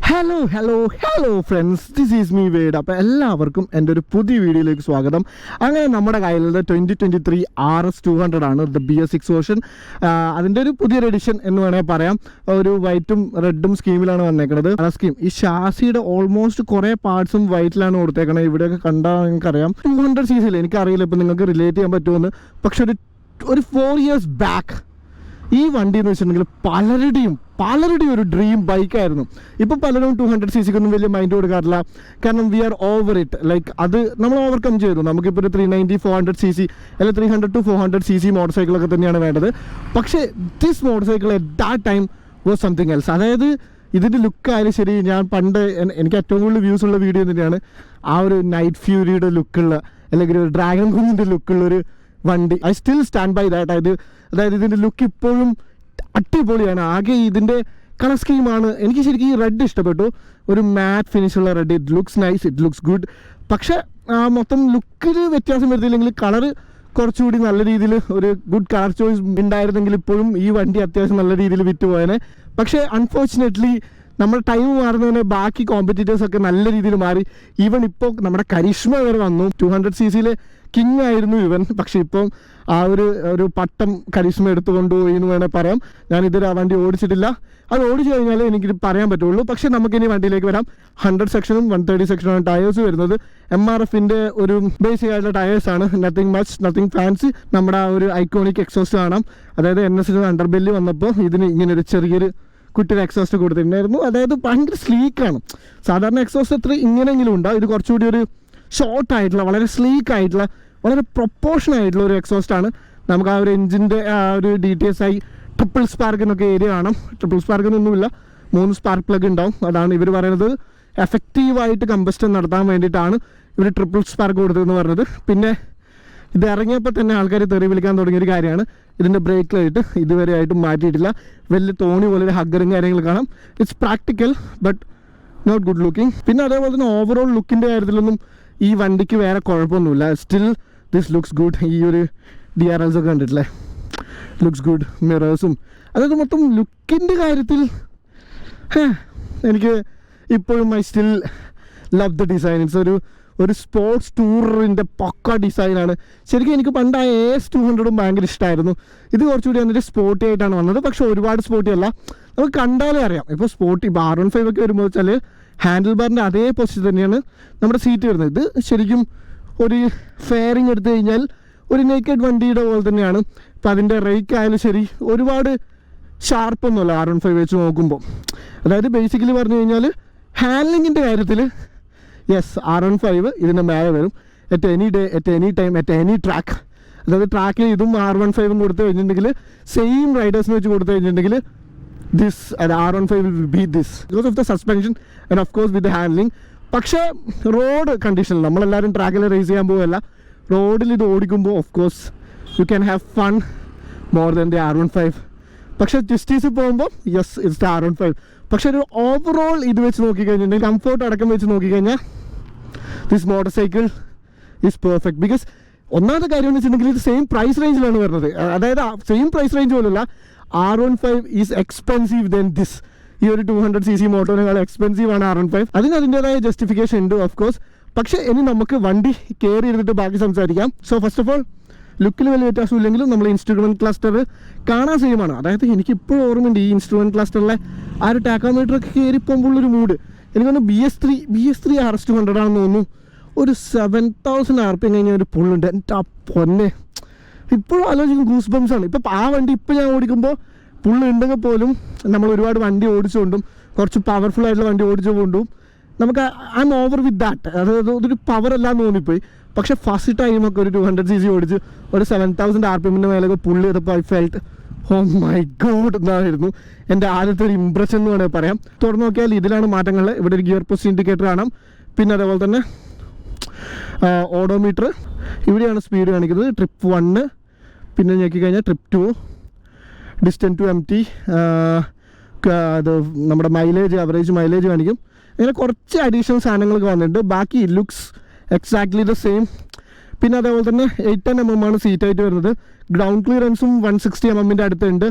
Hello friends, this is me word. അപ്പോൾ എല്ലാവർക്കും എൻ്റെ ഒരു പുതിയ വീഡിയോയിലേക്ക് സ്വാഗതം. അങ്ങനെ നമ്മുടെ കയ്യിലുള്ള 2023 RS200 ആണ് ദ BS6 വേർഷൻ. അതിൻ്റെ ഒരു പുതിയൊരു എഡിഷൻ എന്ന് വേണമെങ്കിൽ പറയാം. ഒരു വൈറ്റും റെഡും സ്കീമിലാണ് വന്നേക്കുന്നത്. ആ സ്കീം ഈ ഷാസിയുടെ ഓൾമോസ്റ്റ് കുറേ പാർട്സും വൈറ്റിലാണ് കൊടുത്തേക്കണത്. ഇവിടെയൊക്കെ കണ്ടാൽ നിങ്ങൾക്കറിയാം. 200cc എനിക്കറിയില്ല ഇപ്പം നിങ്ങൾക്ക് റിലേറ്റ് ചെയ്യാൻ പറ്റുമെന്ന്. പക്ഷെ ഒരു 4 years ബാക്ക് ഈ വണ്ടി എന്ന് വെച്ചിട്ടുണ്ടെങ്കിൽ പലരുടെയും ഒരു ഡ്രീം ബൈക്കായിരുന്നു. ഇപ്പോൾ പലരും 200cc ഒന്നും വലിയ മൈൻഡ് കൊടുക്കാറില്ല. കാരണം we are over it. Like അത് നമ്മൾ ഓവർകം ചെയ്തു. നമുക്കിപ്പോൾ ഒരു 390 400cc അല്ലെങ്കിൽ 300 to 400cc മോട്ടോർ സൈക്കിളൊക്കെ തന്നെയാണ് വേണ്ടത്. പക്ഷേ this motor cycle at that time was something else. അതായത് ഇതിൻ്റെ ലുക്കായാലും ശരി, ഞാൻ പണ്ട് എനിക്ക് ഏറ്റവും കൂടുതൽ വ്യൂസ് ഉള്ള വീഡിയോ തന്നെയാണ് ആ ഒരു നൈറ്റ് ഫ്യൂരിയുടെ ലുക്കുള്ള അല്ലെങ്കിൽ ഒരു ഡ്രാഗൺ കുഞ്ഞിൻ്റെ ലുക്കുള്ളൊരു വണ്ടി. I still stand by that. അതായത് ഇതിൻ്റെ ലുക്ക് ഇപ്പോഴും അടിപൊളിയാണ്. ആകെ ഇതിൻ്റെ കളർ സ്കീമാണ് എനിക്ക് ശരിക്കും ഈ റെഡ് ഇഷ്ടപ്പെട്ടു. ഒരു മാറ്റ് ഫിനിഷുള്ള red. It looks nice, it looks good. പക്ഷേ മൊത്തം ലുക്കിൽ വ്യത്യാസം വരുത്തില്ലെങ്കിൽ കളറ് കുറച്ചുകൂടി നല്ല രീതിയിൽ ഒരു ഗുഡ് കളർ ചോയ്സ് ഉണ്ടായിരുന്നെങ്കിൽ ഇപ്പോഴും ഈ വണ്ടി അത്യാവശ്യം നല്ല രീതിയിൽ വിറ്റുപോയേനെ. പക്ഷേ അൺഫോർച്ചുനേറ്റ്ലി നമ്മുടെ ടൈം മാറുന്നതിന് ബാക്കി കോമ്പറ്റീറ്റേഴ്സൊക്കെ നല്ല രീതിയിൽ മാറി. ഈവൻ ഇപ്പോൾ നമ്മുടെ കരിഷ്മ വരെ വന്നു. 200cc കിങ് ആയിരുന്നു ഇവൻ. പക്ഷെ ഇപ്പം ആ ഒരു പട്ടം കരിഷ്മ എടുത്തു കൊണ്ടുപോയി എന്ന് വേണേൽ പറയാം. ഞാനിതൊരു ആ വണ്ടി ഓടിച്ചിട്ടില്ല. അത് ഓടിച്ചു കഴിഞ്ഞാൽ എനിക്കിത് പറയാൻ പറ്റുള്ളൂ. പക്ഷേ നമുക്കിനി വണ്ടിയിലേക്ക് വരാം. 100 സെക്ഷനും 130 സെക്ഷനുമാണ് ടയേഴ്സ് വരുന്നത്. MRFിൻ്റെ ഒരു ബേസിക് ആയിട്ടുള്ള ടയേഴ്സാണ്. Nothing much, nothing fancy. നമ്മുടെ ആ ഒരു ഐക്കോണിക് എക്സോസ്റ്റ് കാണാം. അതായത് NS അണ്ടർ ബെല്ലി വന്നപ്പോൾ ഇതിന് ഇങ്ങനൊരു ചെറിയൊരു കുട്ടിയുടെ എക്സോസ്റ്റ് കൊടുത്തിട്ടുണ്ടായിരുന്നു. അതായത് ഭയങ്കര സ്ലീക്കാണ്. സാധാരണ എക്സോസ്റ്റ് അത്ര ഇങ്ങനെയെങ്കിലും ഉണ്ടാവും. ഇത് കുറച്ചുകൂടി ഒരു ഷോർട്ട് ആയിട്ടുള്ള, വളരെ സ്ലീക്ക് ആയിട്ടുള്ള, വളരെ പ്രൊപ്പോർഷൻ ആയിട്ടുള്ള ഒരു എക്സോസ്റ്റാണ്. നമുക്ക് ആ ഒരു എഞ്ചിൻ്റെ ആ ഒരു DTSI ട്രിപ്പിൾ സ്പാർക്കിനൊക്കെ ഏരിയ കാണാം. ട്രിപ്പിൾ സ്പാർക്കിനൊന്നുമില്ല, 3 സ്പാർക്ക് പ്ലഗ് ഉണ്ടാവും. അതാണ് ഇവർ പറയുന്നത് എഫക്റ്റീവായിട്ട് കമ്പസ്റ്റൻ നടത്താൻ വേണ്ടിയിട്ടാണ് ഇവർ ട്രിപ്പിൾ സ്പാർക്ക് കൊടുത്തതെന്ന് പറഞ്ഞത്. പിന്നെ ഇത് ഇറങ്ങിയപ്പോൾ തന്നെ ആൾക്കാർ തെറി വിളിക്കാൻ തുടങ്ങിയൊരു കാര്യമാണ് ഇതിൻ്റെ ബ്രേക്ക് ലൈറ്റ് ഇതുവരെ ആയിട്ട് മാറ്റിയിട്ടില്ല. വലിയ തോണി പോലെ ഒരു ഹഗ്ഗറും കാര്യങ്ങൾ കാണാം. It's practical but not good looking. പിന്നെ അതേപോലെ തന്നെ ഓവറോൾ ലുക്കിൻ്റെ കാര്യത്തിലൊന്നും ഈ വണ്ടിക്ക് വേറെ കുഴപ്പമൊന്നുമില്ല. Still this looks good. ഈ ഒരു DRLs ഒക്കെ കണ്ടിട്ടില്ലേ, ലുക്സ് ഗുഡ്. മിറേഴ്സും അതായത് മൊത്തം ലുക്കിൻ്റെ കാര്യത്തിൽ എനിക്ക് ഇപ്പോഴും I still love the design. It's ഒരു സ്പോർട്സ് ടൂറിൻ്റെ പക്ക ഡിസൈനാണ്. ശരിക്കും എനിക്ക് പണ്ട് ആ AS200 ഭയങ്കര ഇഷ്ടമായിരുന്നു. ഇത് കുറച്ചുകൂടി എന്നിട്ട് സ്പോർട്ടി ആയിട്ടാണ് വന്നത്. പക്ഷെ ഒരുപാട് സ്പോർട്ടി അല്ല, നമുക്ക് കണ്ടാലേ അറിയാം. ഇപ്പോൾ സ്പോർട്ടി ഇപ്പോൾ R15 ഒക്കെ വരുമ്പോൾ വെച്ചാൽ ഹാൻഡിൽ ബാറിൻ്റെ അതേ പൊസിഷൻ തന്നെയാണ് നമ്മുടെ സീറ്റ് വരുന്നത്. ഇത് ശരിക്കും ഒരു ഫെയറിങ് എടുത്തു കഴിഞ്ഞാൽ ഒരു നേക്കഡ് വണ്ടിയുടെ പോലെ തന്നെയാണ്. ഇപ്പോൾ അതിൻ്റെ റേക്ക് ആയാലും ശരി ഒരുപാട് ഷാർപ്പൊന്നുമല്ല R15 വെച്ച് നോക്കുമ്പോൾ. അതായത് ബേസിക്കലി പറഞ്ഞു കഴിഞ്ഞാൽ ഹാൻഡ്ലിങ്ങിൻ്റെ കാര്യത്തിൽ യെസ് R15 ഇതിൻ്റെ മേലെ വരും. At any day, at any time, at any track. അതായത് ട്രാക്കിൽ ഇതും R15 കൊടുത്തു കഴിഞ്ഞിട്ടുണ്ടെങ്കിൽ, സെയിം റൈഡേഴ്സിന് വെച്ച് കൊടുത്തു കഴിഞ്ഞിട്ടുണ്ടെങ്കിൽ this R15 will be this because of the suspension and of course with the handling. പക്ഷേ റോഡ് കണ്ടീഷനിൽ നമ്മളെല്ലാവരും ട്രാക്കിൽ റേസ് ചെയ്യാൻ പോവുകയല്ല. റോഡിൽ ഇത് ഓടിക്കുമ്പോൾ of course you can have fun more than the R15. പക്ഷേ ട്വിസ്റ്റീസിൽ പോകുമ്പോൾ യെസ് ഇറ്റ്സ് ദ R15. പക്ഷേ ഒരു ഓവറോൾ ഇത് വെച്ച് നോക്കിക്കഴിഞ്ഞിട്ടുണ്ടെങ്കിൽ, കംഫോർട്ട് അടക്കം വെച്ച് നോക്കിക്കഴിഞ്ഞാൽ this motor cycle is perfect. Because ഒന്നാമത്തെ കാര്യം എന്ന് വെച്ചിട്ടുണ്ടെങ്കിൽ ഇത് സെയിം പ്രൈസ് റേഞ്ചിലാണ് വരുന്നത്. അതായത് സെയിം പ്രൈസ് റേഞ്ച് പോലുള്ള R15 is expensive then this. ഈ ഒരു 200cc മോട്ടോറിനേക്കാൾ എക്സ്പെൻസീവ് ആണ് R15. അതിൻ്റെതായ ജസ്റ്റിഫിക്കേഷൻ ഉണ്ട് ഓഫ് കോഴ്സ്. പക്ഷേ ഇനി നമുക്ക് വണ്ടി കയറി ഇരുന്നിട്ട് ബാക്കി സംസാരിക്കാം. സോ ഫസ്റ്റ് ഓഫ് ഓൾ ലുക്കിൽ വലിയ വ്യത്യാസമില്ലെങ്കിലും നമ്മൾ ഇൻസ്ട്രുമെൻറ്റ് ക്ലസ്റ്റർ കാണാൻ സെയിമാണ്. അതായത് എനിക്കിപ്പോഴും ഓർമ്മയുണ്ട് ഈ ഇൻസ്ട്രുമെൻറ്റ് ക്ലസ്റ്ററിലെ ആ ഒരു ടാക്കോമീറ്ററൊക്കെ കയറി പോകുമ്പോഴുള്ളൊരു മൂഡ്. എനിക്കൊന്ന് BS3 RS200 ആണെന്ന് തോന്നുന്നു. ഒരു 7000 RPM കഴിഞ്ഞ ഒരു പുള്ളുണ്ട്. എൻ്റെ ആ പൊന്നെ, ഇപ്പോഴും ആലോചിക്കും ഗൂസ് ബംസ് ആണ്. ഇപ്പം ആ വണ്ടി ഇപ്പോൾ ഞാൻ ഓടിക്കുമ്പോൾ പുള്ള് ഉണ്ടെങ്കിൽ പോലും നമ്മൾ ഒരുപാട് വണ്ടി ഓടിച്ചുകൊണ്ടും കുറച്ച് പവർഫുൾ ആയിട്ടുള്ള വണ്ടി ഓടിച്ചുകൊണ്ടും നമുക്ക് I M over with that. അതായത് അതൊരു പവർ അല്ലാന്ന് തോന്നിപ്പോയി. പക്ഷേ ഫസ്റ്റ് ടൈമൊക്കെ ഒരു 200cc ഓടിച്ച് ഒരു 7000 RPM മേലൊക്കെ പുള്ളി ചെയ്തപ്പോൾ I felt oh my God എന്നായിരുന്നു എൻ്റെ ആദ്യത്തെ ഒരു ഇംപ്രഷൻ എന്ന് വേണമെങ്കിൽ പറയാം. തുറന്നു നോക്കിയാൽ ഇതിലാണ് മാറ്റങ്ങൾ. ഇവിടെ ഒരു ഗിയർ പോസ്റ്റ് ഇൻഡിക്കേറ്റർ കാണാം. പിന്നെ അതേപോലെ തന്നെ ഓഡോമീറ്റർ, ഇവിടെയാണ് സ്പീഡ് കാണിക്കുന്നത്. ട്രിപ്പ് 1, പിന്നെ ഞെക്കിക്കഴിഞ്ഞാൽ ട്രിപ്പ് 2, ഡിസ്റ്റൻസ് ടു empty, അത് നമ്മുടെ മൈലേജ്, അവറേജ് മൈലേജ് കാണിക്കും. അങ്ങനെ കുറച്ച് അഡീഷണൽ സാധനങ്ങളൊക്കെ വന്നിട്ടുണ്ട്. ബാക്കി ലുക്സ് എക്സാക്ട്ലി ദ സെയിം. പിന്നെ അതേപോലെ തന്നെ 810 mm ആണ് സീറ്റായിട്ട് വരുന്നത്. ഗ്രൗണ്ട് ക്ലിയറൻസും 160 mm അടുത്തുണ്ട്.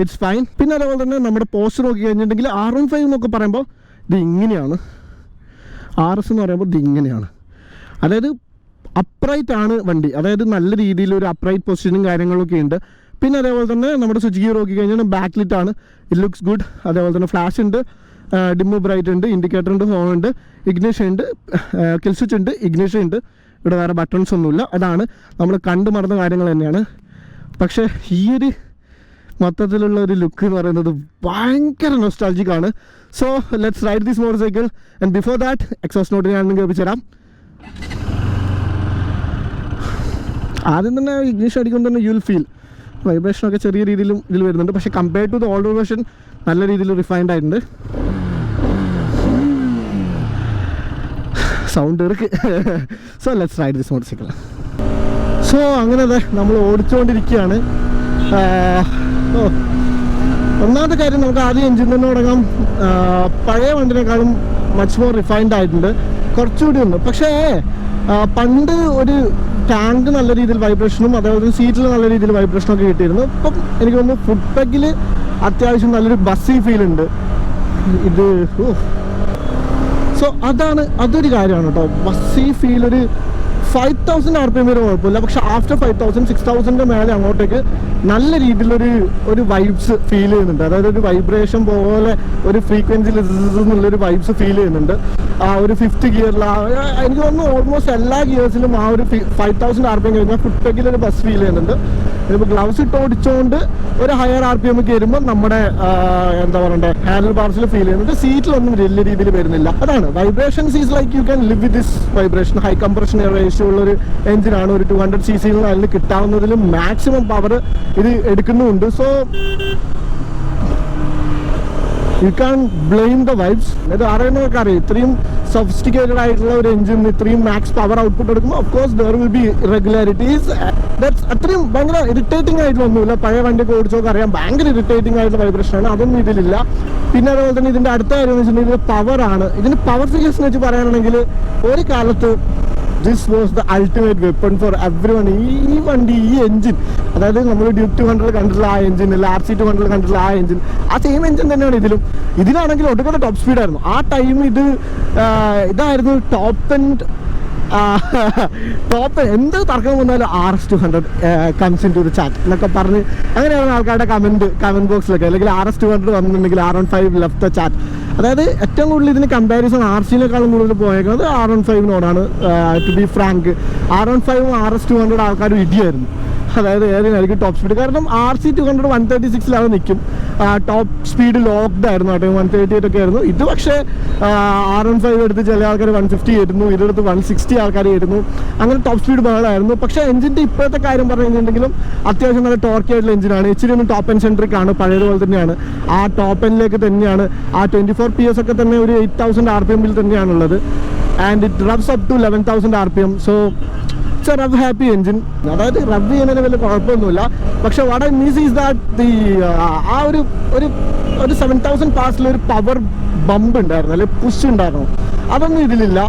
It's fine. പിന്നെ അതേപോലെ തന്നെ നമ്മുടെ പോസ്റ്റർ നോക്കി കഴിഞ്ഞിട്ടുണ്ടെങ്കിൽ R15 എന്നൊക്കെ പറയുമ്പോൾ ഇത് ഇങ്ങനെയാണ്. RS എന്ന് പറയുമ്പോൾ ഇത് ഇങ്ങനെയാണ്. അതായത് അപ്രൈറ്റ് ആണ് വണ്ടി. അതായത് നല്ല രീതിയിൽ ഒരു അപ്രൈറ്റ് പൊസിഷനും കാര്യങ്ങളൊക്കെ ഉണ്ട്. പിന്നെ അതേപോലെ തന്നെ നമ്മുടെ സ്വിച്ച് ഗിയർ നോക്കി കഴിഞ്ഞാൽ ബാക്ക് ലിറ്റ് ആണ്. It looks good. അതേപോലെ തന്നെ ഫ്ലാഷ് ഉണ്ട്, ഡിമ്മ് ബ്രൈറ്റ് ഉണ്ട്, ഇൻഡിക്കേറ്റർ ഉണ്ട്, ഹോൺ ഉണ്ട്, ഇഗ്നിഷൻ ഉണ്ട്, കിൽ സ്വിച്ച് ഉണ്ട്, ഇഗ്നിഷൻ ഉണ്ട്. ഇവിടെ വേറെ ബട്ടൺസ് ഒന്നുമില്ല. അതാണ് നമ്മൾ കണ്ടു മറന്ന കാര്യങ്ങൾ തന്നെയാണ്. പക്ഷേ ഈ ഒരു മൊത്തത്തിലുള്ള ഒരു ലുക്ക് എന്ന് പറയുന്നത് ഭയങ്കര നൊസ്റ്റാൾജിക് ആണ്. So let's ride this motorcycle. And before that exhaust note ഞാൻ കേൾപ്പിച്ചു തരാം. ആദ്യം തന്നെ ഇഗ്നിഷൻ അടിക്കുമ്പോൾ തന്നെ യു വിൽ ഫീൽ വൈബ്രേഷനൊക്കെ ചെറിയ രീതിയിലും ഇതിൽ വരുന്നുണ്ട്. പക്ഷേ compared to the older version നല്ല രീതിയിൽ റിഫൈൻഡ് ആയിട്ടുണ്ട്. സൗണ്ട് ഇറക്ക്. So let's ride this motorcycle. So അങ്ങനെ നമ്മൾ ഓടിച്ചുകൊണ്ടിരിക്കുകയാണ്. ഒന്നാമത്തെ കാര്യം നമുക്ക് ആദ്യം എഞ്ചിൻ തന്നെ തുടങ്ങാം. പഴയ വണ്ടിനേക്കാളും മച്ച് മോർ റിഫൈൻഡ് ആയിട്ടുണ്ട്, കുറച്ചുകൂടി ഉണ്ട്. പക്ഷേ പണ്ട് ഒരു ടാങ്ക് നല്ല രീതിയിൽ വൈബ്രേഷനും അതേപോലെ സീറ്റിൽ നല്ല രീതിയിൽ വൈബ്രേഷനും ഒക്കെ കിട്ടിയിരുന്നു. ഇപ്പം എനിക്ക് തോന്നുന്നു ഫുഡ് പെഗിൽ അത്യാവശ്യം നല്ലൊരു ബസ്സി ഫീൽ ഉണ്ട് ഇത്. സോ അതൊരു കാര്യമാണ് കേട്ടോ. ബസ്സി ഫീൽ ഒരു 5000 RPM വരെ കുഴപ്പമില്ല. പക്ഷെ ആഫ്റ്റർ 5000 6000 മേലെ അങ്ങോട്ടേക്ക് നല്ല രീതിയിലൊരു വൈബ്സ് ഫീൽ ചെയ്യുന്നുണ്ട്. അതായത് ഒരു വൈബ്രേഷൻ പോലെ ഒരു ഫ്രീക്വൻസിയിൽ എന്നുള്ളൊരു വൈബ്സ് ഫീൽ ചെയ്യുന്നുണ്ട്. ആ ഒരു 5th ഗിയറിൽ എനിക്ക് തോന്നുന്നു ഓൾമോസ്റ്റ് എല്ലാ ഗിയേഴ്സിലും ആ ഒരു 5000 RPM കഴിഞ്ഞാൽ ഫുഡ് പെഗിലൊരു ബസ് ഫീൽ ചെയ്യുന്നുണ്ട്. ഇപ്പോൾ ഗ്ലൗസ് ഇട്ട് ഓടിച്ചുകൊണ്ട് ഒരു ഹയർ RPM കയറുമ്പോൾ നമ്മുടെ എന്താ പറയണ്ടേ ഹാൻഡിൽ ബാർസിൽ ഫീൽ ചെയ്യുന്നുണ്ട്. സീറ്റിലൊന്നും വലിയ രീതിയിൽ വരുന്നില്ല. അതാണ് vibrations is like you can live with this vibration. High compression ratio ഉള്ളൊരു എഞ്ചിനാണ്. ഒരു 200 cc അതിൽ കിട്ടാവുന്നതിലും മാക്സിമം പവർ ഇത് എടുക്കുന്നുമുണ്ട്. So you can blame the vibes. അത് അറിയുന്നവർക്ക് അറിയാം. ഇത്രയും സഫിസ്റ്റിക്കേറ്റഡ് ആയിട്ടുള്ള ഒരു എഞ്ചിൻ ഇത്രയും മാക്സ് പവർ ഔട്ട്പുട്ട് എടുക്കുമ്പോൾ of course there will be irregularities. That's അത്രയും ഭയങ്കര ഇറിറ്റേറ്റിംഗ് ആയിട്ടുള്ളൊന്നുമില്ല. പഴയ വണ്ടിയൊക്കെ ഓടിച്ചൊക്കെ അറിയാം ഭയങ്കര ഇറിറ്റേറ്റിംഗ് ആയിട്ടുള്ള വൈബ്രേഷനാണ്. അതൊന്നും ഇതിലില്ല. പിന്നെ അതേപോലെ തന്നെ ഇതിൻ്റെ അടുത്ത കാര്യം എന്ന് വെച്ചിട്ടുണ്ടെങ്കിൽ പവറാണ്. ഇതിന് പവർ ഫിഗേഴ്സ് വെച്ച് പറയുകയാണെങ്കിൽ ഒരു കാലത്ത് this was the ultimate weapon for every one. ഈ വണ്ടി ഈ എഞ്ചിൻ, അതായത് നമ്മൾ ഡ്യൂക്ക് 200 കണ്ടിട്ടുള്ള ആ എഞ്ചിൻ, RC 200 കണ്ടിട്ടുള്ള ആ എഞ്ചിൻ, ആ സെയിം എഞ്ചിൻ തന്നെയാണ് ഇതിനാണെങ്കിൽ ഒടുക്കത്തെ ടോപ്പ് സ്പീഡായിരുന്നു ആ ടൈം. ഇതായിരുന്നു ടോപ്പ് എന്ത് തർക്കം വന്നാലും RS 200 comes in to the chat എന്നൊക്കെ പറഞ്ഞ് അങ്ങനെയാണ് ആൾക്കാരുടെ കമന്റ് ബോക്സിലൊക്കെ. അല്ലെങ്കിൽ RS 200 വന്നിട്ടുണ്ടെങ്കിൽ R15 ലെഫ്റ്റ് ദ ചാറ്റ്. അതായത് ഏറ്റവും കൂടുതൽ ഇതിന് കമ്പാരിസൺ RC-നെക്കാളും കൂടുതൽ പോയേക്കുന്നത് R15നോടാണ്. ടു ബി ഫ്രാങ്ക് R15ഉം RS 200 ആൾക്കാരും ഇടിയായിരുന്നു. അതായത് ഏതിനായിരിക്കും ടോപ്പ് സ്പീഡ്. കാരണം RC 200 136 നിൽക്കും. ടോപ്പ് സ്പീഡ് ലോക്ക്ഡ് ആയിരുന്നു ആ ടൈം. 138 ഒക്കെ ആയിരുന്നു. ഇത് പക്ഷേ R15 എടുത്ത് ചില ആൾക്കാർ 150 ആയിരുന്നു, ഇതെടുത്ത് 160 ആൾക്കാർ ആയിരുന്നു. അങ്ങനെ ടോപ്പ് സ്പീഡ് ബഹളമായിരുന്നു. പക്ഷേ എഞ്ചിൻ്റെ ഇപ്പോഴത്തെ കാര്യം പറഞ്ഞു കഴിഞ്ഞിട്ടുണ്ടെങ്കിലും അത്യാവശ്യം നല്ല ടോർക്കി ആയിട്ടുള്ള എഞ്ചിനാണ്. ഇച്ചിരി ഒന്ന് ടോപ്പ് എൻഡ് സെൻട്രിക് ആണ്. പഴയതുപോലെ തന്നെയാണ്. ആ ടോപ്പ് എൻഡിലേക്ക് തന്നെയാണ്. ആ 24 PS ഒക്കെ തന്നെ ഒരു 8000 RPM തന്നെയാണുള്ളത്. And it revs up to 11,000 RPM. So it's a rev happy engine. അതായത് റബ് ചെയ്യുന്നതിന് വലിയ കുഴപ്പമൊന്നുമില്ല. പക്ഷെ what I miss is that ആ ഒരു 7000 പാസിലൊരു പവർ ബമ്പ് ഉണ്ടായിരുന്നു, അല്ലെങ്കിൽ പുഷ് ഉണ്ടായിരുന്നു. അതൊന്നും ഇതിലില്ല.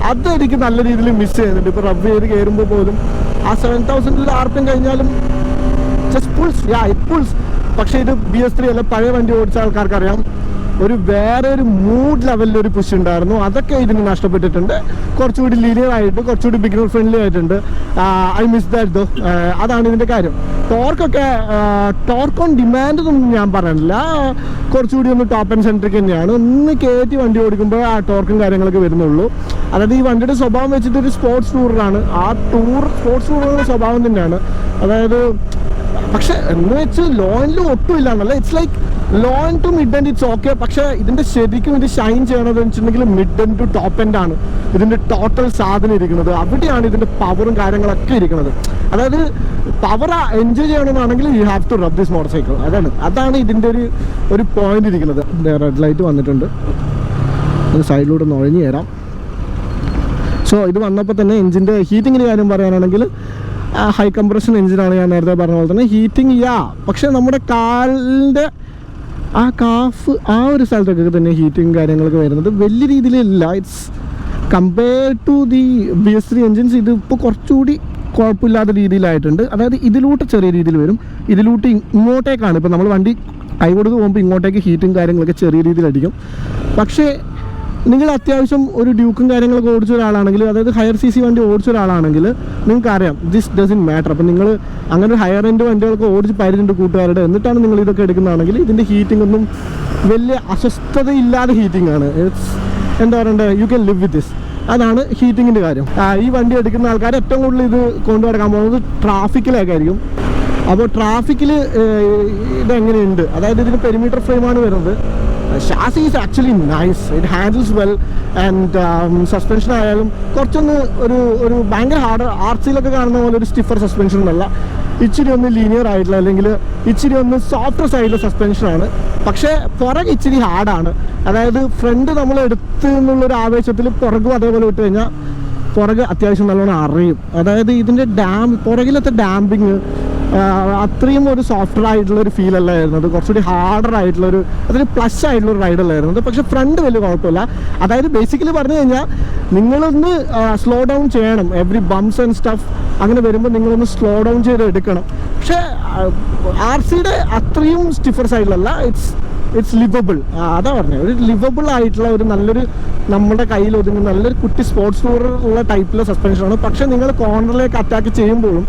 അതെനിക്ക് നല്ല രീതിയിൽ മിസ് ചെയ്യുന്നുണ്ട്. ഇപ്പോൾ റബ് ചെയ്ത് കയറുമ്പോൾ പോലും ആ 7000 RPM കഴിഞ്ഞാലും ജസ്റ്റ് പുൾസ്. It pulls. പക്ഷേ ഇത് BS3 അല്ല, പഴയ വണ്ടി ഓടിച്ച ആൾക്കാർക്കറിയാം വേറെ ഒരു മൂഡ് ലെവലിലൊരു പുഷ് ഉണ്ടായിരുന്നു. അതൊക്കെ ഇതിന് നഷ്ടപ്പെട്ടിട്ടുണ്ട്. കുറച്ചുകൂടി ലീനിയർ ആയിട്ട്, കുറച്ചുകൂടി ബിഗിനർ ഫ്രണ്ട്ലി ആയിട്ടുണ്ട്. ഐ മിസ് ദാറ്റ് ദോ. അതാണ് ഇതിൻ്റെ കാര്യം. ടോർക്ക് ഓൺ ഡിമാൻഡ് ഒന്നും ഞാൻ പറയണില്ല. കുറച്ചുകൂടി ഒന്ന് ടോപ്പ് ആൻഡ് സെൻട്രിക് തന്നെയാണ്. ഒന്ന് കയറ്റി വണ്ടി ഓടിക്കുമ്പോൾ ആ ടോർക്കും കാര്യങ്ങളൊക്കെ വരുന്നുള്ളൂ. അതായത് ഈ വണ്ടിയുടെ സ്വഭാവം വെച്ചിട്ട് ഒരു സ്പോർട്സ് ടൂറാണ്. ആ സ്പോർട്സ് ടൂറുകളുടെ സ്വഭാവം തന്നെയാണ്. അതായത് പക്ഷെ എന്ന് വെച്ച് ലോയിലും ഒട്ടും ഇല്ല എന്നല്ല. It's like low end to mid end it's okay. പക്ഷേ ഇതിൻ്റെ ശരിക്കും ഇത് ഷൈൻ ചെയ്യണതെന്ന് വെച്ചിട്ടുണ്ടെങ്കിൽ mid end to top end ആണ് ഇതിൻ്റെ ടോട്ടൽ സാധനം ഇരിക്കുന്നത്. അവിടെയാണ് ഇതിൻ്റെ പവറും കാര്യങ്ങളൊക്കെ ഇരിക്കുന്നത്. അതായത് പവർ എൻജോയ് ചെയ്യണമെന്നാണെങ്കിൽ you have to rev this motorcycle. അതാണ് ഇതിൻ്റെ ഒരു പോയിന്റ് ഇരിക്കുന്നത്. റെഡ് ലൈറ്റ് വന്നിട്ടുണ്ട്. അത് സൈഡിലൂടെ നുഴഞ്ഞു തരാം. സോ ഇത് വന്നപ്പോൾ തന്നെ എഞ്ചിൻ്റെ ഹീറ്റിങ്ങിൻ്റെ കാര്യം പറയാനാണെങ്കിൽ ഹൈ കംപ്രഷൻ എഞ്ചിനാണ്. ഞാൻ നേരത്തെ പറഞ്ഞ പോലെ തന്നെ ഹീറ്റിംഗ് പക്ഷേ നമ്മുടെ കാലിൻ്റെ ആ കാഫ് ആ ഒരു സ്ഥലത്തൊക്കെ തന്നെ ഹീറ്റിംഗ് കാര്യങ്ങളൊക്കെ വരുന്നത് വലിയ രീതിയിലില്ല. It's compared to the BS3 engines ഇതിപ്പോൾ കുറച്ചുകൂടി കുഴപ്പമില്ലാത്ത രീതിയിലായിട്ടുണ്ട്. അതായത് ഇതിലൂട്ട് ചെറിയ രീതിയിൽ വരും, ഇതിലൂട്ട് ഇങ്ങോട്ടേക്കാണ്. ഇപ്പോൾ നമ്മൾ വണ്ടി കൈ കൊടുത്ത് പോകുമ്പോൾ ഇങ്ങോട്ടേക്ക് ഹീറ്റും കാര്യങ്ങളൊക്കെ ചെറിയ രീതിയിലടിക്കും. പക്ഷേ നിങ്ങൾ അത്യാവശ്യം ഒരു ഡ്യൂക്കും കാര്യങ്ങളൊക്കെ ഓടിച്ച ഒരാളാണെങ്കിൽ, അതായത് ഹയർ CC വണ്ടി ഓടിച്ച ഒരാളാണെങ്കിൽ നിങ്ങൾക്ക് അറിയാം ദിസ് ഡസൻ മാറ്റർ. അപ്പം നിങ്ങൾ അങ്ങനെ ഒരു ഹയർ എൻഡ് വണ്ടികളൊക്കെ ഓടിച്ച് പരിചയമുണ്ട് കൂട്ടുകാരുടെ, എന്നിട്ടാണ് നിങ്ങൾ ഇതൊക്കെ എടുക്കുന്നതാണെങ്കിൽ ഇതിൻ്റെ ഹീറ്റിംഗ് ഒന്നും വലിയ അസ്വസ്ഥതയില്ലാതെ ഹീറ്റിംഗ് ആണ്. എന്താ പറയണ്ടേ, U can live with this. അതാണ് ഹീറ്റിങ്ങിൻ്റെ കാര്യം. ഈ വണ്ടി എടുക്കുന്ന ആൾക്കാർ ഏറ്റവും കൂടുതൽ ഇത് കൊണ്ടു നടക്കാൻ പോകുന്നത് ട്രാഫിക്കിലൊക്കെ ആയിരിക്കും. അപ്പോൾ ട്രാഫിക്കിൽ ഇതെങ്ങനെയുണ്ട്, അതായത് ഇതിന് പെരിമീറ്റർ ഫ്രെയിമാണ് വരുന്നത്. chassis is actually nice, it handles well, and suspension ആയാലും കുറച്ചൊന്ന് ഒരു ഭയങ്കര ഹാർഡ് RC-ലൊക്കെ കാണുന്ന പോലെ ഒരു സ്റ്റിഫർ സസ്പെൻഷൻ ഒന്നല്ല. ഇച്ചിരി ഒന്ന് ലീനിയർ ആയിട്ടുള്ള, അല്ലെങ്കിൽ ഇച്ചിരി ഒന്ന് സോഫ്റ്റ് സൈഡിലെ സസ്പെൻഷനാണ്. പക്ഷേ പുറകെ ഇച്ചിരി ഹാർഡാണ്. അതായത് ഫ്രണ്ട് നമ്മൾ എടുത്ത് എന്നുള്ളൊരു ആവേശത്തിൽ പുറകും അതേപോലെ വിട്ട് കഴിഞ്ഞാൽ പുറകെ അത്യാവശ്യം നല്ലോണം അറിയും. അതായത് ഇതിൻ്റെ പുറകിലത്തെ ഡാമ്പിങ് അത്രയും ഒരു സോഫ്റ്റ്വെയർ ആയിട്ടുള്ള ഒരു ഫീൽ അല്ലായിരുന്നു. അത് കുറച്ചുകൂടി ഹാർഡർ ആയിട്ടുള്ളൊരു, അതൊരു പ്ലസ് ആയിട്ടുള്ള ഒരു റൈഡ് അല്ലായിരുന്നത്. പക്ഷേ ഫ്രണ്ട് വലിയ കുഴപ്പമില്ല. അതായത് ബേസിക്കലി പറഞ്ഞു കഴിഞ്ഞാൽ നിങ്ങളൊന്ന് സ്ലോ ഡൗൺ ചെയ്യണം. എവറി ബംസ് ആൻഡ് സ്റ്റഫ് അങ്ങനെ വരുമ്പോൾ നിങ്ങളൊന്ന് സ്ലോ ഡൗൺ ചെയ്ത് എടുക്കണം. പക്ഷേ RC-യുടെ അത്രയും സ്റ്റിഫർ സൈഡിലല്ല, ഇറ്റ്സ് ലിവബിൾ. അതാ പറഞ്ഞത്, ഒരു ലിവബിൾ ആയിട്ടുള്ള ഒരു നല്ലൊരു നമ്മുടെ കയ്യിൽ ഒതുങ്ങുന്ന നല്ലൊരു കുട്ടി സ്പോർട്സ് ടൂർ ഉള്ള ടൈപ്പിലെ സസ്പെൻഷനാണ്. പക്ഷേ നിങ്ങൾ കോർണറിലേക്ക് അറ്റാക്ക് ചെയ്യുമ്പോഴും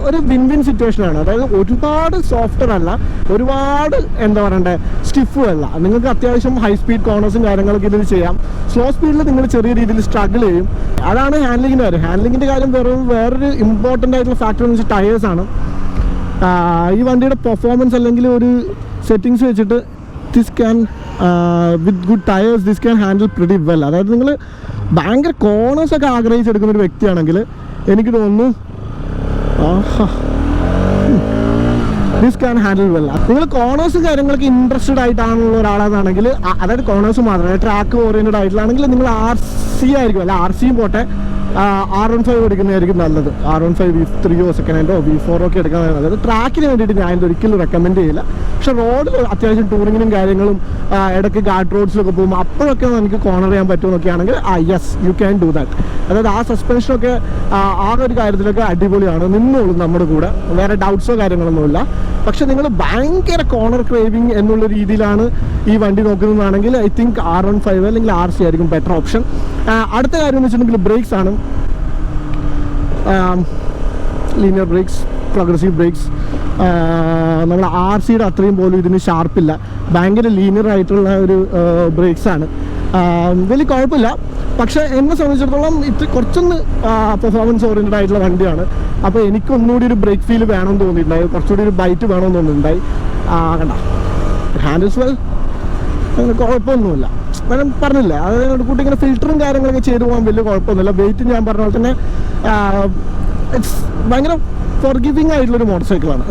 ഒരു വിൻ വിൻ സിറ്റുവേഷനാണ്. അതായത് ഒരുപാട് സോഫ്റ്റ്വെയർ അല്ല, ഒരുപാട് എന്താ പറയണ്ടേ സ്റ്റിഫും അല്ല. നിങ്ങൾക്ക് അത്യാവശ്യം ഹൈ സ്പീഡ് കോർണേഴ്സും കാര്യങ്ങളൊക്കെ ഇതിൽ ചെയ്യാം. സ്ലോ സ്പീഡിൽ നിങ്ങൾ ചെറിയ രീതിയിൽ സ്ട്രഗിൾ ചെയ്യും. അതാണ് ഹാൻഡ്ലിങ്ങിൻ്റെ കാര്യം. ഹാൻഡ്ലിങ്ങിൻ്റെ കാര്യം വേറൊരു ഇമ്പോർട്ടൻ്റ് ആയിട്ടുള്ള ഫാക്ടർ എന്ന് വെച്ചാൽ ടയേഴ്സാണ്. ഈ വണ്ടിയുടെ പെർഫോമൻസ് അല്ലെങ്കിൽ ഒരു സെറ്റിങ്സ് വെച്ചിട്ട് this can with good tyres this can handle pretty well. അതായത് നിങ്ങൾ ഭയങ്കര കോർണേഴ്സൊക്കെ ആഗ്രഹിച്ചെടുക്കുന്ന ഒരു വ്യക്തിയാണെങ്കിൽ എനിക്ക് തോന്നുന്നു ദിസ് ക്യാൻ ഹാൻഡിൽ വെൽ. നിങ്ങൾ കോർണേഴ്സും കാര്യങ്ങളൊക്കെ ഇൻട്രസ്റ്റഡ് ആയിട്ടാണുള്ള ഒരാളാണെങ്കിൽ, അതായത് കോർണേഴ്സ് മാത്രമല്ല ട്രാക്ക് ഓറിയൻറ്റഡ് ആയിട്ടുള്ളതാണെങ്കിൽ നിങ്ങൾ RC ആയിരിക്കും, അല്ല RC-യും പോട്ടെ R15 എടുക്കുന്നതായിരിക്കും നല്ലത്. R15 V3 സെക്കൻഡ് ഹാൻഡോ V4 ഒക്കെ എടുക്കുന്നതാണ് നല്ലത്. ട്രാക്കിന് വേണ്ടിയിട്ട് ഞാൻ ഒരിക്കലും റെക്കമെൻഡ് ചെയ്യില്ല. പക്ഷേ റോഡിൽ അത്യാവശ്യം ടൂറിങ്ങിനും കാര്യങ്ങളും ഇടയ്ക്ക് ഗാർഡ് റോഡ്സിലൊക്കെ പോകുമ്പോൾ അപ്പോഴൊക്കെ നമുക്ക് കോർണർ ചെയ്യാൻ പറ്റുമെന്നൊക്കെ ആണെങ്കിൽ yes you can do that. അതായത് ആ സസ്പെൻഷനൊക്കെ ആ ഒരു കാര്യത്തിലൊക്കെ അടിപൊളിയാണ്, നിന്നോളും നമ്മുടെ കൂടെ, വേറെ ഡൗട്ട്സോ കാര്യങ്ങളൊന്നുമില്ല. പക്ഷെ നിങ്ങൾ ഭയങ്കര കോർണർ ക്രേവിങ് എന്നുള്ള രീതിയിലാണ് ഈ വണ്ടി നോക്കുന്നതാണെങ്കിൽ ഐ തിങ്ക് R15 അല്ലെങ്കിൽ RC ആയിരിക്കും ബെറ്റർ ഓപ്ഷൻ. അടുത്ത കാര്യം എന്ന് വെച്ചിട്ടുണ്ടെങ്കിൽ ബ്രേക്സ് ആണ്. Linear brakes, progressive brakes. നമ്മൾ RC-യുടെ അത്രയും പോലും ഇതിന് ഷാർപ്പില്ല, ഭയങ്കര ലീനിയർ ആയിട്ടുള്ള ഒരു ബ്രേക്സാണ്. വലിയ കുഴപ്പമില്ല. പക്ഷേ എന്നെ സംബന്ധിച്ചിടത്തോളം ഇത് കുറച്ചൊന്ന് പെർഫോമൻസ് ഓറിയൻറ്റഡ് ആയിട്ടുള്ള വണ്ടിയാണ്. അപ്പോൾ എനിക്കൊന്നുകൂടി ഒരു ബ്രേക്ക് ഫീൽ വേണമെന്ന് തോന്നിയിട്ടുണ്ടായി, കുറച്ചുകൂടി ഒരു ബൈറ്റ് വേണമെന്ന് തോന്നിയിട്ടുണ്ടായി. കണ്ട ഹാൻഡിൽസ് വെൽ, അങ്ങനെ കുഴപ്പമൊന്നുമില്ല. ഞാൻ പറഞ്ഞില്ല, അതായത് കൂട്ടി ഇങ്ങനെ ഫിൽറ്ററും കാര്യങ്ങളൊക്കെ ചെയ്തു പോകാൻ വലിയ കുഴപ്പമൊന്നുമില്ല. വെയിറ്റ് ഞാൻ പറഞ്ഞ പോലെ തന്നെ ഇറ്റ്സ് ഭയങ്കര ഫോർഗിവിങ് ആയിട്ടുള്ളൊരു മോട്ടോർ സൈക്കിളാണ്.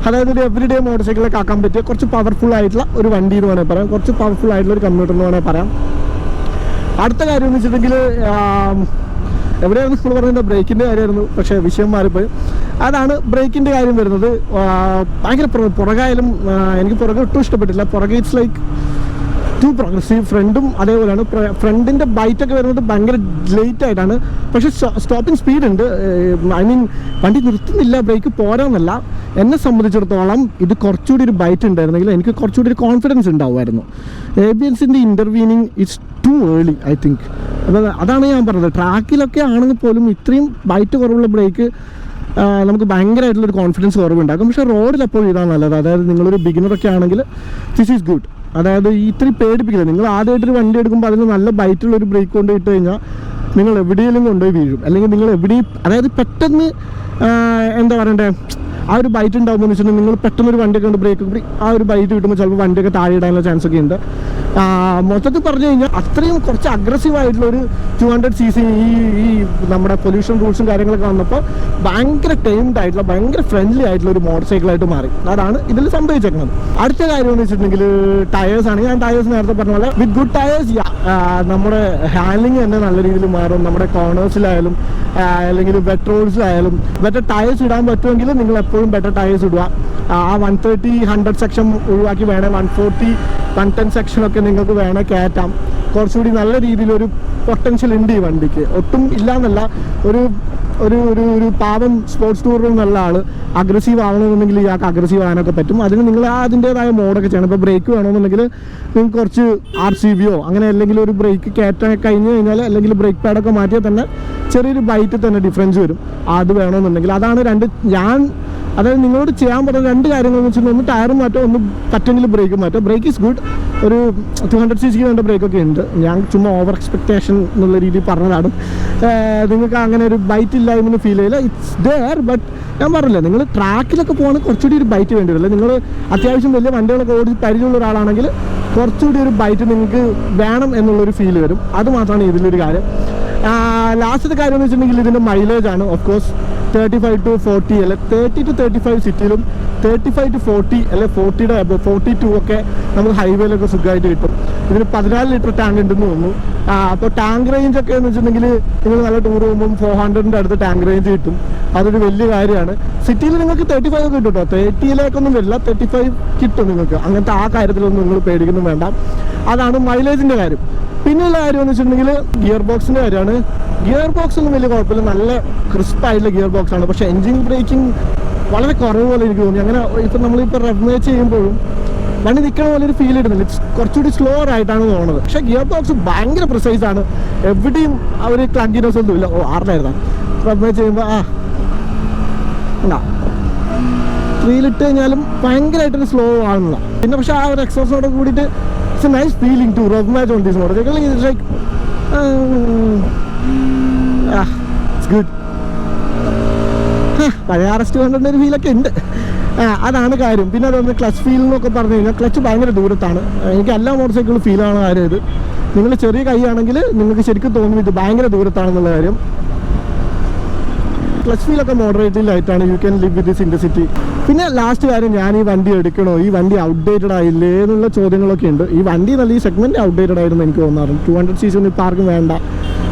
അതായത് ഒരു എവറി ഡേ മോട്ടോർ സൈക്കിളൊക്കെ ആക്കാൻ പറ്റിയ കുറച്ച് പവർഫുൾ ആയിട്ടുള്ള ഒരു വണ്ടി എന്ന് വേണമെങ്കിൽ പറയാം, കുറച്ച് പവർഫുൾ ആയിട്ടുള്ള ഒരു കമ്പ്യൂട്ടർ എന്ന് വേണമെങ്കിൽ പറയാം. അടുത്ത കാര്യം എന്ന് വെച്ചിട്ടുണ്ടെങ്കിൽ എവിടെയായിരുന്നു നമ്മൾ പറയുന്നത്, ബ്രേക്കിൻ്റെ കാര്യമായിരുന്നു. പക്ഷേ വിഷയം മാറിപ്പോയി. അതാണ് ബ്രേക്കിൻ്റെ കാര്യം വരുന്നത്. ഭയങ്കര പുറകായാലും എനിക്ക് പുറകെ ഒട്ടും ഇഷ്ടപ്പെട്ടില്ല. പുറകെ ഇറ്റ്സ് ലൈക്ക് ടു പ്രോഗ്രസീവ്. ഫ്രണ്ടും അതേപോലെയാണ്. ഫ്രണ്ടിൻ്റെ ബൈറ്റൊക്കെ വരുന്നത് ഭയങ്കര ലേറ്റ് ആയിട്ടാണ്. പക്ഷേ സ്റ്റോപ്പിംഗ് സ്പീഡ് ഉണ്ട്. ഐ മീൻ വണ്ടി നിർത്തുന്നില്ല, ബ്രേക്ക് പോരാന്നല്ല. എന്നെ സംബന്ധിച്ചിടത്തോളം ഇത് കുറച്ചുകൂടി ഒരു ബൈറ്റ് ഉണ്ടായിരുന്നെങ്കിൽ എനിക്ക് കുറച്ചുകൂടി ഒരു കോൺഫിഡൻസ് ഉണ്ടാവുമായിരുന്നു. ABS-ൻ്റെ intervening it's too early I think. അതാണ് ഞാൻ പറഞ്ഞത്. ട്രാക്കിലൊക്കെ ആണെങ്കിൽ പോലും ഇത്രയും ബൈറ്റ് കുറവുള്ള ബ്രേക്ക് നമുക്ക് ഭയങ്കരമായിട്ടുള്ളൊരു കോൺഫിഡൻസ് കുറവുണ്ടാക്കും. പക്ഷേ റോഡിലെപ്പോൾ ഇതാണ് നല്ലത്. അതായത് നിങ്ങളൊരു ബിഗിനറൊക്കെ ആണെങ്കിൽ ദിസ് ഈസ് ഗുഡ്. അതായത് ഇത്രയും പേടിപ്പിക്കില്ല. നിങ്ങൾ ആദ്യമായിട്ടൊരു വണ്ടി എടുക്കുമ്പോൾ അതിന് നല്ല ബൈറ്റുള്ളൊരു ബ്രേക്ക് കൊണ്ട് ഇട്ട് കഴിഞ്ഞാൽ നിങ്ങൾ എവിടെയെങ്കിലും കൊണ്ടുപോയി വീഴും. അല്ലെങ്കിൽ നിങ്ങൾ എവിടെയും, അതായത് പെട്ടെന്ന് എന്താ പറയണ്ടേ, ആ ഒരു ബൈറ്റ് ഉണ്ടാകുമ്പോൾ വെച്ചിട്ടുണ്ടെങ്കിൽ നിങ്ങൾ പെട്ടെന്നൊരു വണ്ടിയൊക്കെ കൊണ്ട് ബ്രേക്ക് കൂടി ആ ഒരു ബൈറ്റ് കിട്ടുമ്പോൾ ചിലപ്പോൾ വണ്ടിയൊക്കെ താഴെ ഇടാനുള്ള ചാൻസ് ഒക്കെ ഉണ്ട്. മൊത്തത്തിൽ പറഞ്ഞു കഴിഞ്ഞാൽ അത്രയും കുറച്ച് അഗ്രസീവ് ആയിട്ടുള്ള ഒരു 200cc ഈ നമ്മുടെ പൊല്യൂഷൻ റൂൾസും കാര്യങ്ങളൊക്കെ വന്നപ്പോൾ ഭയങ്കര ടൈംഡ് ആയിട്ടുള്ള ഭയങ്കര ഫ്രണ്ട്ലി ആയിട്ടുള്ള ഒരു മോട്ടോർ സൈക്കിളായിട്ട് മാറി. അതാണ് ഇതിൽ സംഭവിച്ചേക്കുന്നത്. അടുത്ത കാര്യം എന്ന് വെച്ചിട്ടുണ്ടെങ്കിൽ ടയേഴ്സാണ്. ഞാൻ ടയേഴ്സ് നേരത്തെ പറഞ്ഞ പോലെ വിത്ത് ഗുഡ് ടയേഴ്സ് നമ്മുടെ ഹാൻഡ്ലിങ് തന്നെ നല്ല രീതിയിൽ മാറും. നമ്മുടെ കോർണേഴ്സിലായാലും അല്ലെങ്കിൽ വെറ്റ് റോഡ്സിലായാലും ബെറ്റർ ടയേഴ്സ് ഇടാൻ പറ്റുമെങ്കിൽ നിങ്ങൾ എപ്പോഴും ബെറ്റർ ടയേഴ്സ് ഇടുക. ആ 130-100 സെക്ഷൻ ഒഴിവാക്കി വേണേൽ 140-110 സെക്ഷനൊക്കെ നിങ്ങൾക്ക് വേണേൽ കയറ്റാം. കുറച്ചുകൂടി നല്ല രീതിയിലൊരു പൊട്ടൻഷ്യൽ ഉണ്ട് ഈ വണ്ടിക്ക്. ഒട്ടും ഇല്ല എന്നല്ല, ഒരു ഒരു പാവം സ്പോർട്സ് ടൂറിൽ നല്ല ആൾ അഗ്രസീവ് ആവണമെന്നുണ്ടെങ്കിൽ ഇയാൾക്ക് അഗ്രസീവ് ആകാനൊക്കെ പറ്റും. അതിന് നിങ്ങൾ അതിൻ്റേതായ മോഡൊക്കെ ചെയ്യണം. ഇപ്പോൾ ബ്രേക്ക് വേണമെന്നുണ്ടെങ്കിൽ നിങ്ങൾക്ക് കുറച്ച് RCBയോ അങ്ങനെ അല്ലെങ്കിൽ ഒരു ബ്രേക്ക് കയറ്റാൻ കഴിഞ്ഞ് കഴിഞ്ഞാൽ അല്ലെങ്കിൽ ബ്രേക്ക് പാഡൊക്കെ മാറ്റിയാൽ തന്നെ ചെറിയൊരു ബൈറ്റിൽ തന്നെ ഡിഫറൻസ് വരും. അത് വേണമെന്നുണ്ടെങ്കിൽ അതാണ് അതായത് നിങ്ങളോട് ചെയ്യാൻ പറ്റുന്ന 2 കാര്യങ്ങളെന്ന് വെച്ചാൽ ഒന്ന് ടയർ മാറ്റം, ഒന്ന് പറ്റെങ്കിൽ ബ്രേക്ക് മാറ്റം. Brake is good. ഒരു 200cc വേണ്ട ബ്രേക്കൊക്കെ ഉണ്ട്. ഞാൻ ചുമ്മാ ഓവർ എക്സ്പെക്ടേഷൻ എന്നുള്ള രീതിയിൽ പറഞ്ഞതാണ്. നിങ്ങൾക്ക് അങ്ങനെ ഒരു ബൈറ്റ് ഇല്ല എന്ന് ഫീൽ ചെയ്യില്ല. It's there. ബട്ട് ഞാൻ പറഞ്ഞില്ല, നിങ്ങൾ ട്രാക്കിലൊക്കെ പോകുകയാണെങ്കിൽ കുറച്ചുകൂടി ഒരു ബൈറ്റ് വേണ്ടി വരില്ല. നിങ്ങൾ അത്യാവശ്യം വലിയ വണ്ടികളൊക്കെ ഓടി പരിചയമുള്ള ഒരാളാണെങ്കിൽ കുറച്ചുകൂടി ഒരു ബൈറ്റ് നിങ്ങൾക്ക് വേണം എന്നുള്ളൊരു ഫീൽ വരും. അത് മാത്രമാണ് ഇതിലൊരു കാര്യം. ലാസ്റ്റത്തെ കാര്യം എന്ന് വെച്ചിട്ടുണ്ടെങ്കിൽ ഇതിൻ്റെ മൈലേജ് ആണ്. ഓഫ് കോഴ്സ് 35 to 40 അല്ലെ 30 to 35 സിറ്റിയിലും 35 to 40 അല്ലെ 40യുടെ 42 ഒക്കെ നമുക്ക് ഹൈവേയിലൊക്കെ സുഖമായിട്ട് കിട്ടും. ഇതിന് 14 ലിറ്റർ ടാങ്ക് ഉണ്ടെന്ന് തോന്നുന്നു. അപ്പോൾ ടാങ്ക് റേഞ്ച് ഒക്കെ എന്ന് വെച്ചിട്ടുണ്ടെങ്കിൽ നിങ്ങൾ നല്ല ടൂർ പോകുമ്പം 400ൻ്റെ അടുത്ത് ടാങ്ക് റേഞ്ച് കിട്ടും. അതൊരു വലിയ കാര്യമാണ്. സിറ്റിയിൽ നിങ്ങൾക്ക് 35 ഒക്കെ കിട്ടും കേട്ടോ. 30ലേക്കൊന്നും വരില്ല, 35 കിട്ടും നിങ്ങൾക്ക്. അങ്ങനത്തെ ആ കാര്യത്തിലൊന്നും നിങ്ങൾ പേടിക്കുന്നു വേണ്ട. അതാണ് മൈലേജിൻ്റെ കാര്യം. പിന്നെയുള്ള കാര്യം എന്ന് വെച്ചിട്ടുണ്ടെങ്കിൽ ഗിയർ ബോക്സിൻ്റെ കാര്യമാണ്. ഗിയർ ബോക്സ് ഒന്നും വലിയ കുഴപ്പമില്ല, നല്ല ക്രിസ്പായിട്ടുള്ള ഗിയർ ബോക്സ് ആണ്. പക്ഷേ എൻജിൻ ബ്രേക്കിംഗ് വളരെ കുറവ് പോലെ എനിക്ക് തോന്നി. അങ്ങനെ ഇപ്പം നമ്മളിപ്പോൾ റെവ്മേച്ച് ചെയ്യുമ്പോഴും വണ്ടി നിൽക്കണ പോലെ ഒരു ഫീൽ ഇടുന്നില്ല. കുറച്ചുകൂടി സ്ലോവർ ആയിട്ടാണ് തോന്നുന്നത്. പക്ഷേ ഗിയർ ബോക്സ് ഭയങ്കര പ്രിസൈസ് ആണ്. എവിടെയും അവർ ക്ലങ്കിനെസ് ഒന്നും ഇല്ല. 6 റെവ്മേച്ച് ചെയ്യുമ്പോൾ ഉണ്ടാ 3 ഇട്ട് കഴിഞ്ഞാലും ഭയങ്കരമായിട്ടൊരു സ്ലോ ആകുന്നില്ല. പിന്നെ പക്ഷേ ആ ഒരു എക്സോസോടെ കൂടിയിട്ട് it's a nice feeling to rev match on these model. It's like it's good. പഴയ RS200 ഒരു ഫീലൊക്കെ ഉണ്ട്. അതാണ് കാര്യം. പിന്നെ അതുകൊണ്ട് ക്ലച്ച് ഫീൽ എന്നൊക്കെ പറഞ്ഞു കഴിഞ്ഞാൽ ക്ലച്ച് ഭയങ്കര ദൂരത്താണ്. എനിക്ക് എല്ലാ മോട്ടോർ സൈക്കിളും ഫീലാണ് കാര്യം. ഇത് നിങ്ങൾ ചെറിയ കൈയാണെങ്കിൽ നിങ്ങൾക്ക് ശരിക്കും തോന്നും ഇത് ഭയങ്കര ദൂരത്താണെന്നുള്ള കാര്യം. ക്ലച്ച് ഫീലൊക്കെ മോഡറേറ്റിലായിട്ടാണ്. You can live with this intensity. പിന്നെ ലാസ്റ്റ് കാര്യം, ഞാൻ ഈ വണ്ടി എടുക്കണോ, ഈ വണ്ടി ഔട്ട്ഡേറ്റഡ് ആയില്ലേ എന്നുള്ള ചോദ്യങ്ങളൊക്കെ ഉണ്ട്. ഈ വണ്ടി നല്ല ഈ സെഗ്മെൻറ്റ് ഔട്ട്ഡേറ്റഡ് ആയിരുന്നു എനിക്ക് തോന്നാറുണ്ട്. 200cc ഒന്നും ഇപ്പോൾ ആർക്കും വേണ്ട.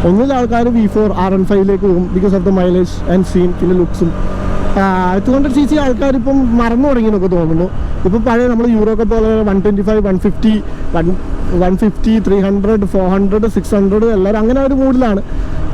ഒന്നിൽ ആൾക്കാർ V4 RN5ലേക്ക് പോകും because of the mileage and scene, പിന്നെ ലുക്സും. 200cc ആൾക്കാർ ഇപ്പം മറന്നു തുടങ്ങിയെന്നൊക്കെ തോന്നുന്നു. ഇപ്പം പഴയ നമ്മൾ യൂറോക്കെ പോലെ 125, 150, 300, 400, 600 എല്ലാവരും അങ്ങനെ ഒരു മൂഡിലാണ്.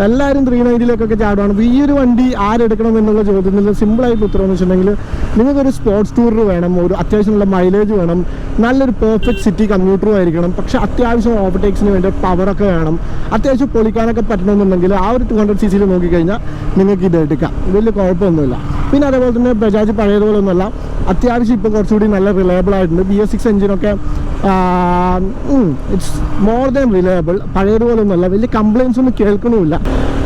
എല്ലാവരും 390ലേക്കൊക്കെ ചാടുവാണ്. അപ്പോൾ ഈ ഒരു വണ്ടി ആരെടുക്കണം എന്നുള്ള ചോദ്യത്തിൽ സിമ്പിളായിട്ട് ഉത്തരം എന്ന് വെച്ചിട്ടുണ്ടെങ്കിൽ നിങ്ങൾക്കൊരു സ്പോർട്സ് ടൂർ വേണം, ഒരു അത്യാവശ്യമുള്ള മൈലേജ് വേണം, നല്ലൊരു പെർഫെക്റ്റ് സിറ്റി കമ്മ്യൂട്ടറും ആയിരിക്കണം. പക്ഷേ അത്യാവശ്യം ഓവർടേക്സിന് വേണ്ടി പവറൊക്കെ വേണം. അത്യാവശ്യം പൊളിക്കാനൊക്കെ പറ്റണമെന്നുണ്ടെങ്കിൽ ആ ഒരു 200cc നോക്കിക്കഴിഞ്ഞാൽ നിങ്ങൾക്ക് ഇത് എടുക്കാം. വലിയ കുഴപ്പമൊന്നുമില്ല. പിന്നെ അതേപോലെ തന്നെ ബജാജ് പഴയതുപോലെ ഒന്നുമല്ല, അത്യാവശ്യം ഇപ്പോൾ കുറച്ചുകൂടി നല്ല റിലയബിൾ ആയിട്ടുണ്ട്. BS6 എഞ്ചിനൊക്കെ ഇറ്റ്സ് മോർ ദാൻ റിലയബിൾ. പഴയതുപോലെ ഒന്നുമല്ല, വലിയ കംപ്ലയിൻസ് ഒന്നും കേൾക്കണമില്ല.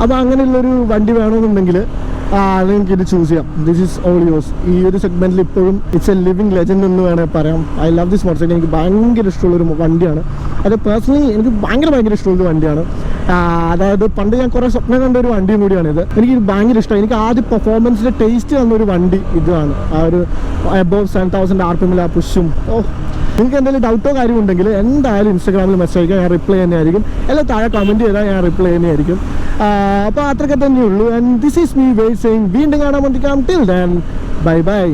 അപ്പോൾ അങ്ങനെയുള്ളൊരു വണ്ടി വേണമെന്നുണ്ടെങ്കിൽ നിങ്ങൾക്ക് ഇത് ചൂസ് ചെയ്യാം. This is all yours. ഈ ഒരു സെഗ്മെൻറ്റിൽ ഇപ്പോഴും ഇറ്റ്സ് എ ലിവിങ് ലെജൻഡ് എന്ന് വേണമെങ്കിൽ പറയാം. I love this motor cycle. എനിക്ക് ഭയങ്കര ഇഷ്ടമുള്ളൊരു വണ്ടിയാണ്. അത് പേഴ്സണലി എനിക്ക് ഭയങ്കര ഇഷ്ടമുള്ളൊരു വണ്ടിയാണ്. അതായത് പണ്ട് ഞാൻ കുറേ സ്വപ്നം കണ്ട ഒരു വണ്ടിയും കൂടിയാണിത്. എനിക്ക് ഭയങ്കര ഇഷ്ടമായി. എനിക്ക് ആദ്യം പെർഫോമൻസിൻ്റെ ടേസ്റ്റ് തന്നൊരു വണ്ടി ഇതാണ്. ആ ഒരു അബോവ് 7,000 RPM ആ പുഷും. നിങ്ങൾക്ക് എന്തെങ്കിലും ഡൗട്ടോ കാര്യമുണ്ടെങ്കിൽ എന്തായാലും ഇൻസ്റ്റാഗ്രാമിൽ മെസ്സേജ് അയക്കുക, ഞാൻ റിപ്ലൈ ചെയ്യുന്നതായിരിക്കും. എല്ലാം താഴെ കമൻറ്റ് ചെയ്താൽ ഞാൻ റിപ്ലൈ ചെയ്യുന്നതായിരിക്കും. അപ്പോൾ അത്രയൊക്കെ തന്നെയുള്ളൂ. ആൻഡ് ദിസ് ഈസ് മീ വെയിറ്റ് സെയിങ്. വീണ്ടും കാണാൻ വേണ്ടിക്കാം. Till then bye by.